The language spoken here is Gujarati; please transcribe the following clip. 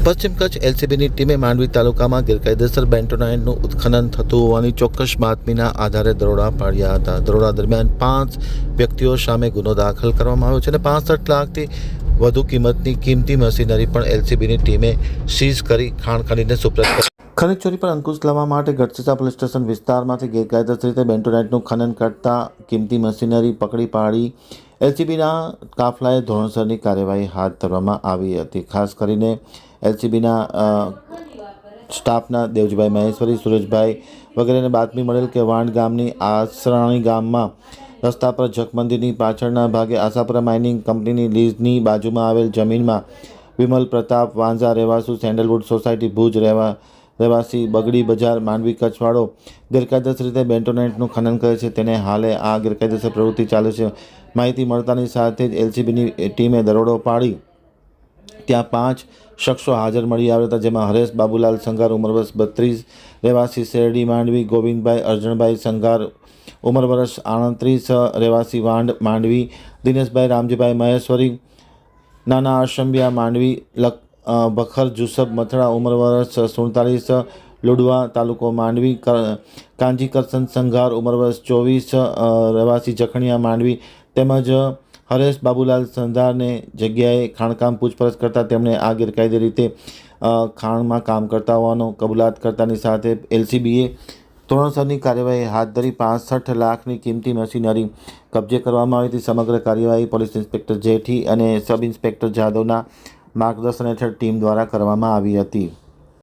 પશ્ચિમ કચ્છ એલસીબીની ટીમે માંડવી તાલુકામાં ગેરકાયદેસર બેન્ટોનાઇટનું ઉત્ખનન થતું હોવાની ચોક્કસ બાતમીના આધારે દરોડા પાડ્યા હતા. દરોડા દરમિયાન 5 વ્યક્તિઓ સામે ગુનો દાખલ કરવામાં આવ્યો છે અને 65 લાખથી વધુ કિંમતની કિંમતી મશીનરી પણ એલસીબીની ટીમે સીઝ કરી ખાણ ખાનીને સુપ્રત કરી. ખનીજ ચોરી પર અંકુશ લાવવા માટે ગઢસીસા પોલીસ સ્ટેશન વિસ્તારમાંથી ગેરકાયદેસર રીતે બેન્ટોનાઇટનું ખનન કરતા કિંમતી મશીનરી પકડી પાડી એલસીબીના કાફલાએ ધોરણસરની કાર્યવાહી હાથ ધરવામાં આવી હતી. ખાસ કરીને એલસીબીના સ્ટાફના દેવજીભાઈ મહેશ્વરી, સુરેશભાઈ વગેરેને બાતમી મળેલ કે વાંડ ગામની આસરાણી ગામમાં રસ્તા પર જખમંદિરની પાછળના ભાગે આશાપુરા માઇનિંગ કંપનીની લીઝની બાજુમાં આવેલ જમીનમાં વિમલ પ્રતાપ વાંઝા રહેવાસી સેન્ડલવુડ સોસાયટી ભુજ રહેવાસી બગડી બજાર માંડવી કચ્છવાળો ગેરકાયદેસર રીતે બેન્ટોનાઇટનું ખનન કરે છે. તેને હાલે આ ગેરકાયદેસર પ્રવૃત્તિ ચાલે છે. માહિતી મળતાની સાથે જ એલસીબીની ટીમે દરોડો પાડી ત્યાં 5 શખ્સો હાજર મળી આવ્યા હતા, જેમાં હરેશ બાબુલાલ સંઘાર ઉંમર વર્ષ 32 રહેવાસી શેરડી માંડવી, ગોવિંદભાઈ અર્જણભાઈ સંઘાર ઉંમર વર્ષ 38 રહેવાસી વાંડ માંડવી, દિનેશભાઈ રામજીભાઈ મહેશ્વરી નાના અશંભિયા માંડવી, બખર જુસબ મથડા ઉંમર વર્ષ 47 લુડવા તાલુકો માંડવી, કાંજી કરસન સંઘાર ઉંમર વર્ષ 24 રહેવાસી જખણિયા માંડવી તેમજ હરેશ બાબુલાલ સંધારને જગ્યાએ ખાણકામ પૂછપરછ કરતા તેમણે આ ગેરકાયદે રીતે ખાણમાં કામ કરતા હોવાનો કબૂલાત કરતાની સાથે એલસીબીએ ધોરણસરની કાર્યવાહી હાથ ધરી 65 લાખની કિંમતી મશીનરી કબજે કરવામાં આવી હતી. સમગ્ર કાર્યવાહી પોલીસ ઇન્સ્પેક્ટર જેઠી અને સબ ઇન્સ્પેક્ટર જાદવના માર્ગદર્શન હેઠળ ટીમ દ્વારા કરવામાં આવી હતી.